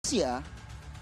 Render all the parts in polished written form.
Ya,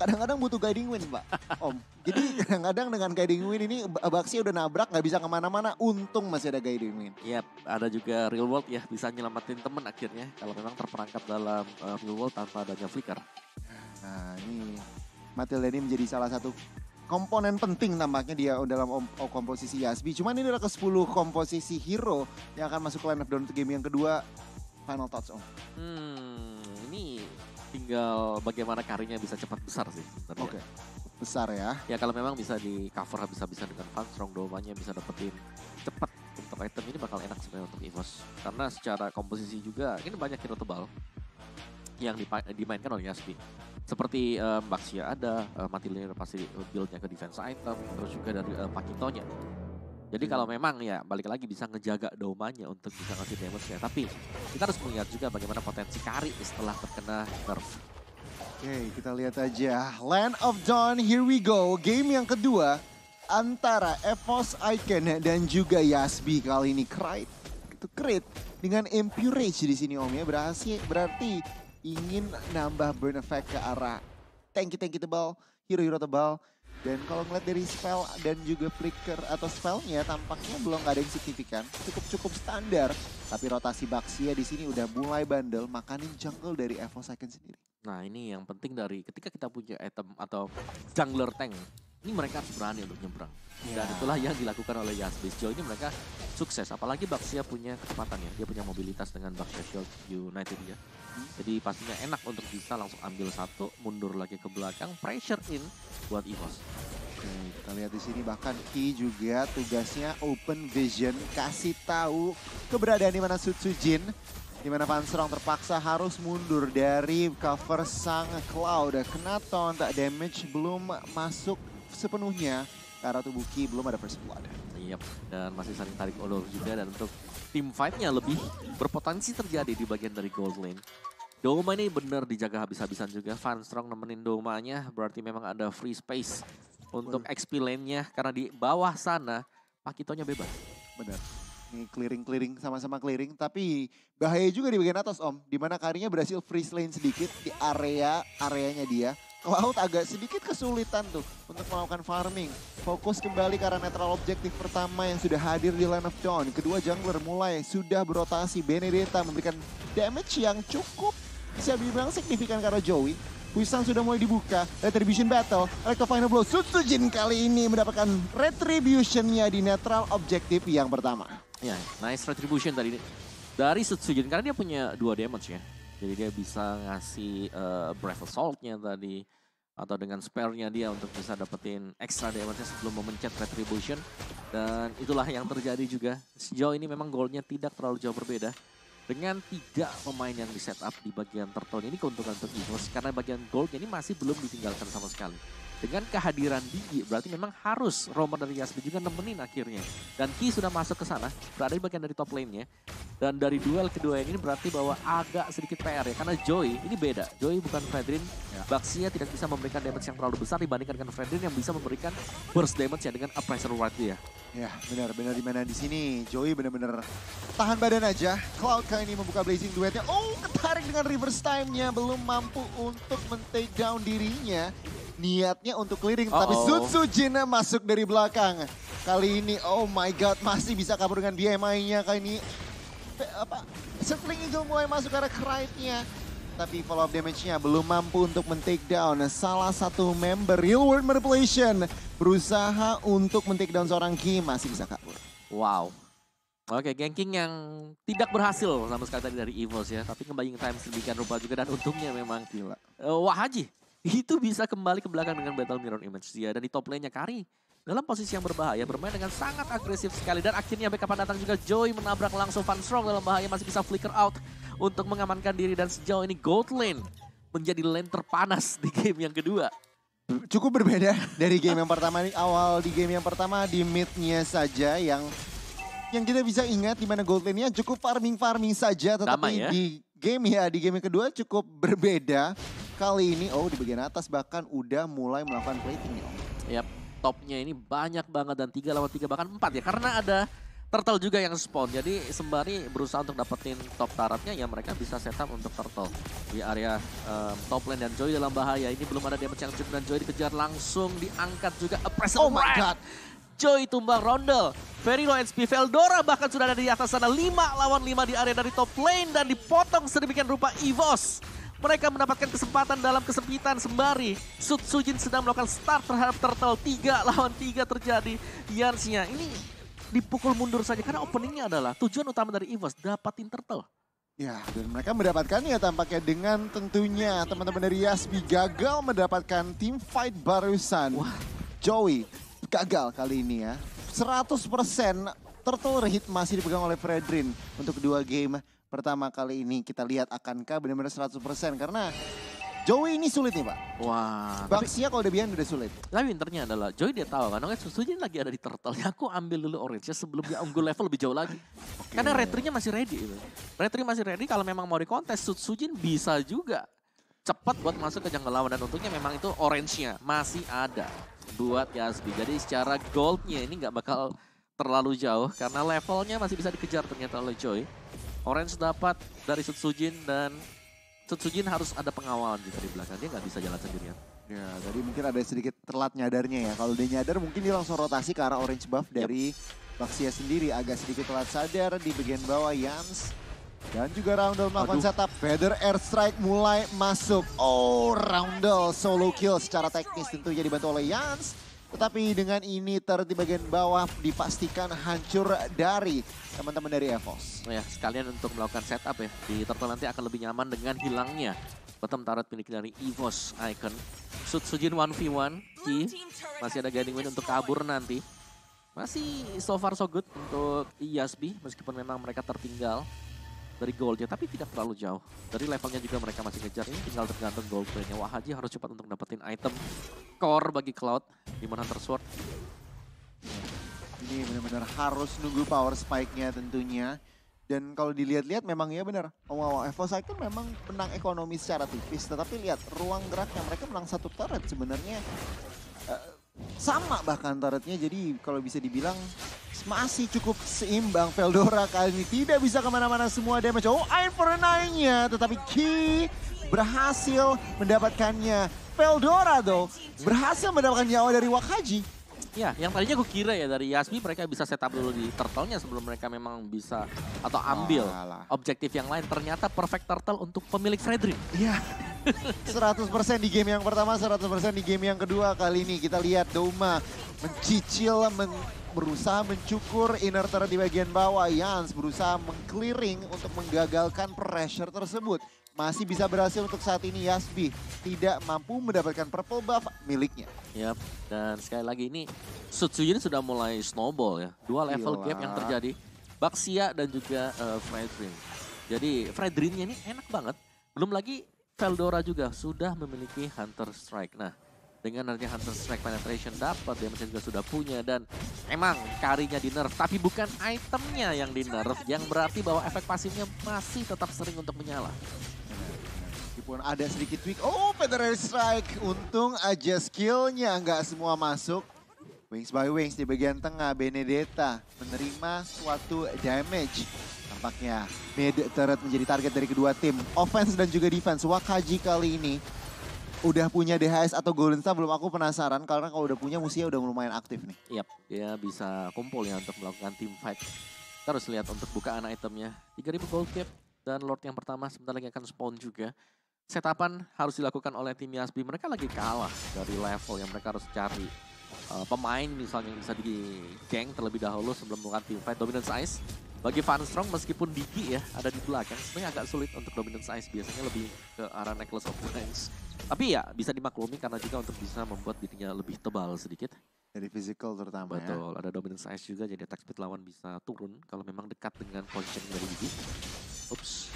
kadang-kadang butuh guiding win, Pak, Om. Jadi kadang-kadang dengan guiding win ini Baxia udah nabrak nggak bisa kemana-mana. Untung masih ada guiding win. Yap, ada juga real world ya, bisa nyelamatin temen akhirnya kalau memang terperangkap dalam real world tanpa adanya flicker. Nah ini Matilda ini menjadi salah satu komponen penting tampaknya dia dalam komposisi Yasbi. Cuman ini adalah ke-10 komposisi hero yang akan masuk ke line of down untuk game yang kedua. Final thoughts, Om. Ini tinggal bagaimana karirnya bisa cepat besar sih sebenarnya. Oke. Besar ya. Ya kalau memang bisa di cover habis-habisan dengan Van Strong, domanya bisa dapetin cepat untuk item ini bakal enak sebenarnya untuk EVOS. Karena secara komposisi juga ini banyak hero tebal yang dimainkan oleh Yasbi. Seperti Baxia ada, Matilda pasti build-nya ke defense item, terus juga dari Pakitonya. Jadi kalau memang ya balik lagi bisa ngejaga domanya untuk bisa ngasih damage-nya. Tapi kita harus melihat juga bagaimana potensi Kari setelah terkena nerf. Oke, kita lihat aja. Land of Dawn, here we go. Game yang kedua antara EVOS Icon dan juga Yasbi kali ini. Crit dengan Impure Rage di sini, Om ya. Berarti ingin nambah burn effect ke arah tanky tebal, hero-hero tebal. Dan kalau ngeliat dari spell dan juga flicker atau spellnya tampaknya belum ada yang signifikan. Cukup standar. Tapi rotasi Baxia di sini udah mulai bandel makanin jungle dari EVOS Icon sendiri. Nah ini yang penting dari ketika kita punya item atau jungler tank. Ini mereka harus berani untuk nyebrang. Dan itulah yang dilakukan oleh Yasbi. Sejauh ini mereka sukses. Apalagi Baxia punya kecepatan ya. Dia punya mobilitas dengan Baxia Shield United ya. Jadi pastinya enak untuk bisa langsung ambil satu, mundur lagi ke belakang, pressure in buat EVOS. Oke, kita lihat di sini bahkan Ki juga tugasnya open vision, kasih tahu keberadaan di mana Sutsujin, di mana Van Strong terpaksa harus mundur dari cover sang Cloud. Kena taunt, damage belum masuk sepenuhnya karena tubuh Ki belum ada first blood. Yep, dan masih saling tarik ulur juga, dan untuk team fight-nya lebih berpotensi terjadi di bagian dari gold lane. Doma ini benar dijaga habis-habisan juga. Van Strong nemenin Domanya, berarti memang ada free space untuk XP lane-nya. Karena di bawah sana, Pakitonya bebas. Benar. Ini clearing, sama-sama clearing. Tapi bahaya juga di bagian atas, Om. Dimana Karinya berhasil freeze lane sedikit di areanya dia. Cloud agak sedikit kesulitan tuh untuk melakukan farming. Fokus kembali karena netral objektif pertama yang sudah hadir di Land of Dawn. Kedua jungler mulai sudah berotasi. Benedetta memberikan damage yang cukup bisa dibilang signifikan karena Joey. Wisang sudah mulai dibuka. Retribution battle. Electro final blow. Sutsujin kali ini mendapatkan retributionnya di netral objektif yang pertama. Ya, nice retribution tadi dari Sutsujin karena dia punya 2 damage ya. Jadi dia bisa ngasih Breath Assault-nya tadi. Atau dengan spare-nya dia untuk bisa dapetin extra damage-nya sebelum memencet Retribution. Dan itulah yang terjadi juga. Sejauh ini memang goalnya tidak terlalu jauh berbeda. Dengan 3 pemain yang di setup di bagian turtle ini keuntungan untuk EVOS. Karena bagian goldnya ini masih belum ditinggalkan sama sekali. Dengan kehadiran Digi berarti memang harus roamer dari Yasbi juga nemenin akhirnya. Dan Ki sudah masuk ke sana, berada di bagian dari top lane-nya. Dan dari duel kedua ini berarti bahwa agak sedikit PR ya. Karena Joey ini beda. Joey bukan Fredrin. Baxia tidak bisa memberikan damage yang terlalu besar dibandingkan dengan Fredrin yang bisa memberikan burst damage ya dengan Appraiser Ward dia. Ya benar-benar dimana di sini Joey benar-benar tahan badan aja. Cloud kali ini membuka Blazing Duetnya. Oh, ketarik dengan reverse time-nya. Belum mampu untuk men-take down dirinya. Niatnya untuk clearing, tapi Sutsujin masuk dari belakang. Kali ini, oh my god, masih bisa kabur dengan BMI-nya. Kali ini, Circling Eagle mulai masuk ke arah Krite-nya. Tapi follow up damage-nya belum mampu untuk men-take down salah satu member Real World Manipulation. Berusaha untuk men-take down seorang Ki, masih bisa kabur. Wow. Oke, ganking yang tidak berhasil sama sekali tadi dari EVOS ya. Tapi nge-buying time sedemikian rupa juga dan untungnya memang gila. Wah Haji, itu bisa kembali ke belakang dengan Battle Mirror Image dia. Dan di top lane-nya Kari dalam posisi yang berbahaya, bermain dengan sangat agresif sekali. Dan akhirnya backupan datang juga, Joey menabrak langsung Van Strong dalam bahaya, masih bisa flicker out untuk mengamankan diri. Dan sejauh ini gold lane menjadi lane terpanas di game yang kedua. Cukup berbeda dari game yang pertama. Awal di game yang pertama di mid-nya saja yang kita bisa ingat di mana gold lane-nya cukup farming saja. Tetapi ya? di game yang kedua cukup berbeda. Kali ini di bagian atas bahkan udah mulai melakukan plating ya. Yap, topnya ini banyak banget dan 3 lawan 3 bahkan 4 ya. Karena ada Turtle juga yang spawn. Jadi sembari berusaha untuk dapetin top turretnya, ya mereka bisa setup untuk Turtle di area top lane. Dan Joy dalam bahaya. Ini belum ada damage yang cukup dan Joy dikejar langsung, diangkat juga. Oh my god. Joy tumbang Roundel. Very low HP. Veldora bahkan sudah ada di atas sana. 5 lawan 5 di area dari top lane. Dan dipotong sedemikian rupa EVOS. Mereka mendapatkan kesempatan dalam kesempitan sembari Sujin sedang melakukan start terhadap Turtle. 3 lawan 3 terjadi. Yansnya ini dipukul mundur saja karena openingnya adalah tujuan utama dari EVOS dapatin Turtle. Ya, dan mereka mendapatkannya tampaknya dengan tentunya teman-teman dari Yasbi gagal mendapatkan team fight barusan. Wah. Joey gagal kali ini ya. 100% Turtle hit masih dipegang oleh Fredrin untuk kedua game. Pertama kali ini kita lihat akankah benar-benar 100% karena Joey ini sulit nih Pak. Wah. Baxia kalau udah behind udah sulit. Tapi pinternya adalah Joy dia tahu kan, Sujin lagi ada di Turtle. Ya aku ambil dulu orange sebelum dia unggul level lebih jauh lagi. Karena retrinya masih ready. Retri masih ready kalau memang mau dikontes. Sujin bisa juga cepat buat masuk ke jungle lawan. Dan untungnya memang itu orange-nya masih ada buat Yasbi. Jadi secara gold-nya ini nggak bakal terlalu jauh. Karena levelnya masih bisa dikejar ternyata oleh Joy. Orange dapat dari Sujin dan Sujin harus ada pengawalan juga di belakang. Dia nggak bisa jalan sendirian. Ya, tadi mungkin ada sedikit telat nyadarnya ya. Kalau dia nyadar mungkin dia langsung rotasi ke arah orange buff dari Baxia sendiri. Agak sedikit telat sadar di bagian bawah Yans. Dan juga Roundel melakukan setup. Feather Airstrike mulai masuk. Oh, Roundel solo kill secara teknis tentunya dibantu oleh Yans. Tetapi dengan ini di bagian bawah dipastikan hancur dari teman-teman dari EVOS. Ya, sekalian untuk melakukan setup ya. Di Turtle nanti akan lebih nyaman dengan hilangnya bottom turret milik dari EVOS Icon. Sujin 1v1, Ki masih ada guiding win untuk kabur nanti. Masih so far so good untuk Yasbi meskipun memang mereka tertinggal dari goldnya, tapi tidak terlalu jauh. Dari levelnya juga mereka masih ngejar, ini tinggal tergantung gold play-nya. Wah, Haji harus cepat untuk dapetin item core bagi Cloud di Hunter Sword. Ini benar-benar harus nunggu power spike-nya tentunya. Dan kalau dilihat-lihat memang ya benar. EVOS Icon memang menang ekonomi secara tipis, tetapi lihat ruang geraknya mereka menang satu turret sebenarnya. Sama bahkan turretnya, jadi kalau bisa dibilang masih cukup seimbang. Veldora kali ini tidak bisa kemana-mana semua damage. Oh, Iron for a Nine-nya, tetapi Ki berhasil mendapatkannya. Veldora though berhasil mendapatkan nyawa dari Wakaji. Ya, yang tadinya gue kira ya dari Yasbi mereka bisa setup dulu di Turtle-nya sebelum mereka memang bisa atau ambil objektif yang lain. Ternyata perfect Turtle untuk pemilik Fredrin. Iya. 100% di game yang pertama, 100% di game yang kedua. Kali ini kita lihat Doma mencicil, berusaha mencukur inner turret di bagian bawah. Yans berusaha mengclearing untuk menggagalkan pressure tersebut. Masih bisa berhasil untuk saat ini. Yasbi tidak mampu mendapatkan purple buff miliknya. Yap, dan sekali lagi ini Sujin sudah mulai snowball ya. 2 level gap yang terjadi. Baxia dan juga Fredrin. Jadi Fredrinnya ini enak banget. Belum lagi Veldora juga sudah memiliki Hunter Strike. Nah, dengan adanya Hunter Strike penetration dapat, damage juga sudah punya. Dan emang carry-nya di nerf, tapi bukan itemnya yang di nerf. Yang berarti bahwa efek pasifnya masih tetap sering untuk menyala. Meskipun ada sedikit tweak. Oh, Feather Strike. Untung aja skillnya nggak semua masuk. Wings by Wings di bagian tengah. Benedetta menerima suatu damage. Tampaknya mid turret menjadi target dari kedua tim. Offense dan juga defense. Wakaji kali ini udah punya DHS atau Golden Star, belum, aku penasaran. Karena kalau udah punya musuhnya udah lumayan aktif nih. Yap, dia bisa kumpul ya untuk melakukan team fight. Kita harus lihat untuk bukaan itemnya. 3000 gold cap dan Lord yang pertama sebentar lagi akan spawn juga. Setapan harus dilakukan oleh tim Yasbi. Mereka lagi kalah dari level yang mereka harus cari. Pemain misalnya yang bisa di geng terlebih dahulu sebelum melakukan team fight. Dominance Ice bagi Funstrong meskipun Digi ya ada di belakang, sebenarnya agak sulit untuk Dominance Ice. Biasanya lebih ke arah Necklace of Range. Tapi ya bisa dimaklumi karena juga untuk bisa membuat dirinya lebih tebal sedikit. Dari physical terutama. Betul, ada Dominance Ice juga jadi attack speed lawan bisa turun kalau memang dekat dengan positioning dari Digi. Ups.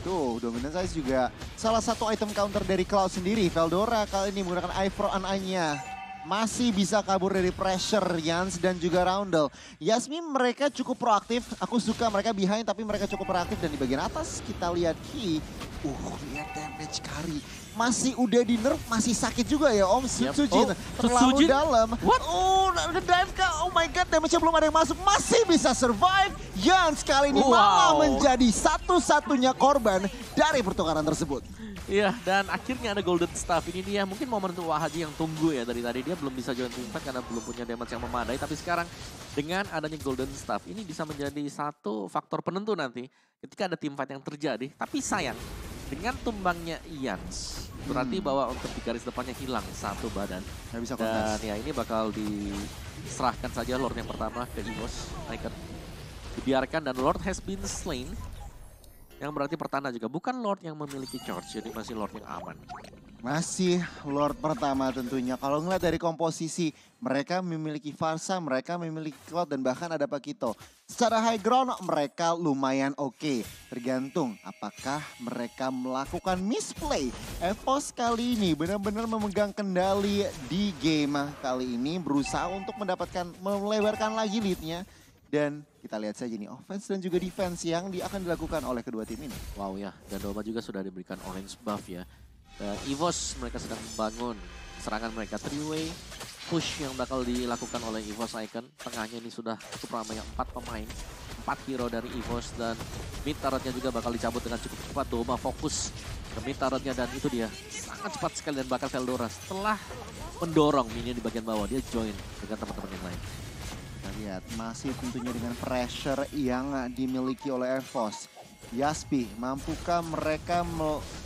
Itu Dominance Ice juga salah satu item counter dari Cloud sendiri. Veldora kali ini menggunakan Eye for an Eye-nya. Masih bisa kabur dari pressure Yans dan juga Roundel. Yasmin mereka cukup proaktif. Aku suka mereka behind tapi mereka cukup proaktif. Dan di bagian atas kita lihat Ki. Lihat damage carry masih udah di nerf, masih sakit juga ya Om. Sutsujin terlalu Sutsujin? dalam. What? Oh, nge-dive kah? Oh my god, damage-nya belum ada yang masuk. Masih bisa survive. Yans kali ini malah menjadi satu-satunya korban dari pertukaran tersebut. Iya, dan akhirnya ada Golden Staff. Ini dia mungkin momen untuk Wahaji yang tunggu ya dari tadi. Dia belum bisa join teamfight karena belum punya damage yang memadai. Tapi sekarang dengan adanya Golden Staff ini bisa menjadi satu faktor penentu nanti ketika ada teamfight yang terjadi. Tapi sayang, dengan tumbangnya Yans, berarti bahwa untuk di garis depannya hilang satu badan. Nggak bisa Dan kontes. ya ini bakal diserahkan saja Lord yang pertama ke EVOS Icon. Dibiarkan dan Lord has been slain. Yang berarti pertanda juga bukan Lord yang memiliki charge, jadi masih Lord yang aman. Masih Lord pertama tentunya. Kalau ngeliat dari komposisi, mereka memiliki Farsa, mereka memiliki Cloud, dan bahkan ada Pakito. Secara high ground mereka lumayan oke. Tergantung apakah mereka melakukan misplay. EVOS kali ini benar-benar memegang kendali di game kali ini. Berusaha untuk melebarkan lagi leadnya. Dan kita lihat saja nih offense dan juga defense yang akan dilakukan oleh kedua tim ini. Wow ya, dan Doma juga sudah diberikan orange buff ya. Dan EVOS mereka sedang membangun serangan mereka 3-way push yang bakal dilakukan oleh EVOS Icon. Tengahnya ini sudah cukup ramai, 4 pemain, 4 hero dari EVOS, dan mid turretnya juga bakal dicabut dengan cukup cepat. Doma fokus ke mid turretnya dan itu dia sangat cepat sekali, dan bakal Veldora setelah mendorong minion di bagian bawah dia join dengan teman-teman yang lain. Kita lihat masih tentunya dengan pressure yang dimiliki oleh EVOS. Yaspi, mampukah mereka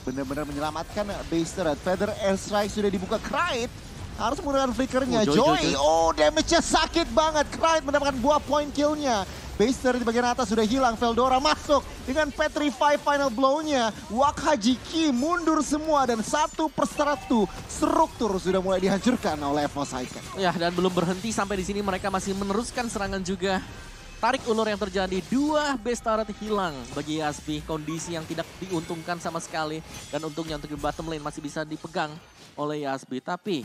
benar-benar menyelamatkan base turret? Feather Airstrike sudah dibuka. Kraid harus menggunakan flickernya. Joy, oh damage-nya sakit banget. Kraid mendapatkan buah point kill-nya. Base turret di bagian atas sudah hilang. Veldora masuk dengan Petrify final blow-nya. Wakhaji Ki mundur semua dan 1/1 struktur sudah mulai dihancurkan oleh EVOS Icon. Ya, dan belum berhenti sampai di sini, mereka masih meneruskan serangan juga. Tarik ulur yang terjadi, 2 base turret hilang bagi Yasbi. Kondisi yang tidak diuntungkan sama sekali. Dan untungnya untuk di bottom lane masih bisa dipegang oleh Yasbi. Tapi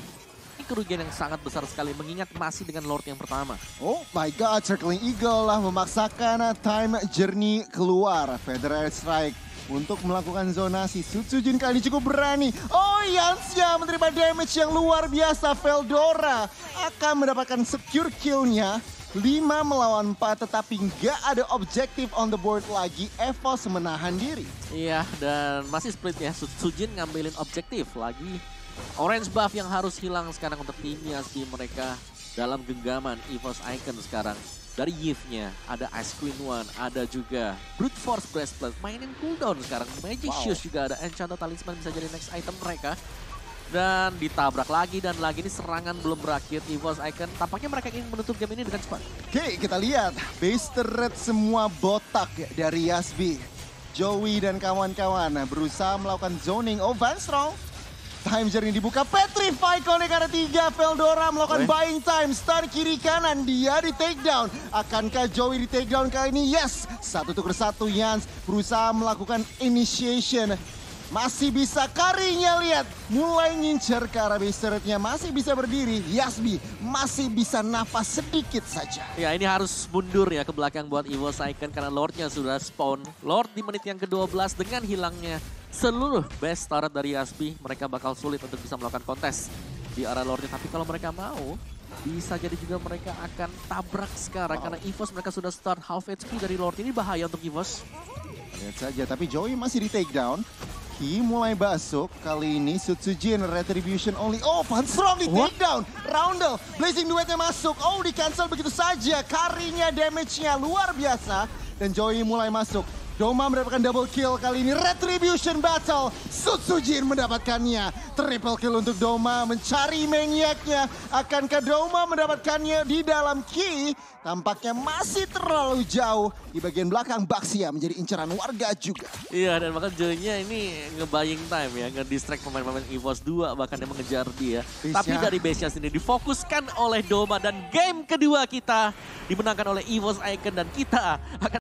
ini kerugian yang sangat besar sekali mengingat masih dengan Lord yang pertama. Oh my god, Circling Eagle lah memaksakan time journey keluar. Feather Airstrike untuk melakukan zonasi. Sutsujin kali ini cukup berani. Oh, Yansya menerima damage yang luar biasa. Veldora akan mendapatkan secure kill-nya. 5 melawan 4, tetapi nggak ada objektif on the board lagi. EVOS menahan diri. Iya, dan masih split ya. Sutsujin ngambilin objektif lagi. Orange buff yang harus hilang sekarang untuk tim Yasbi mereka dalam genggaman EVOS Icon sekarang. Dari Yves-nya, ada Ice Queen One, ada juga Brute Force Breastplate, mainin cooldown sekarang. Magic Shoes juga ada, Enchanted Talisman bisa jadi next item mereka. Dan ditabrak lagi dan lagi, ini serangan belum berakhir. EVOS Icon tampaknya mereka ingin menutup game ini dengan cepat. Oke, kita lihat base turret semua botak dari Yasbi. Joey dan kawan-kawan berusaha melakukan zoning. Oh, Van Strong. Time journey dibuka, Petrify connect ada 3, Veldora melakukan buying time, stun kiri kanan, dia di takedown. Akankah Joey di takedown kali ini? Yes, 1-1 Yans berusaha melakukan initiation. Masih bisa Karinya, lihat mulai ngincer ke arah base turretnya, masih bisa berdiri. Yasbi masih bisa nafas sedikit saja. Ya, ini harus mundur ya ke belakang buat EVOS Icon karena Lordnya sudah spawn. Lord di menit yang ke-12 dengan hilangnya seluruh base turret dari Yasbi, mereka bakal sulit untuk bisa melakukan kontes di arah Lordnya. Tapi kalau mereka mau, bisa jadi juga mereka akan tabrak sekarang karena EVOS mereka sudah start half HP dari Lord. Ini bahaya untuk EVOS. Lihat saja, tapi Joey masih di takedown. Ki mulai masuk, kali ini Sutsujin Retribution only. Oh, Van Strong di takedown. Roundel, Blazing Duetnya masuk. Oh, di cancel begitu saja. Karinya damage-nya luar biasa. Dan Joey mulai masuk. Doma mendapatkan double kill kali ini. Retribution battle. Sutsujin mendapatkannya. Triple kill untuk Doma mencari maniaknya. Akankah Doma mendapatkannya di dalam Ki? Tampaknya masih terlalu jauh. Di bagian belakang Baxia menjadi incaran warga juga. Iya, dan bahkan Joy-nya ini nge-buying time ya. Nge-distract pemain-pemain EVOS 2 bahkan yang mengejar dia. Tapi dari base-nya sendiri difokuskan oleh Doma. Dan game kedua kita dimenangkan oleh EVOS Icon dan kita akan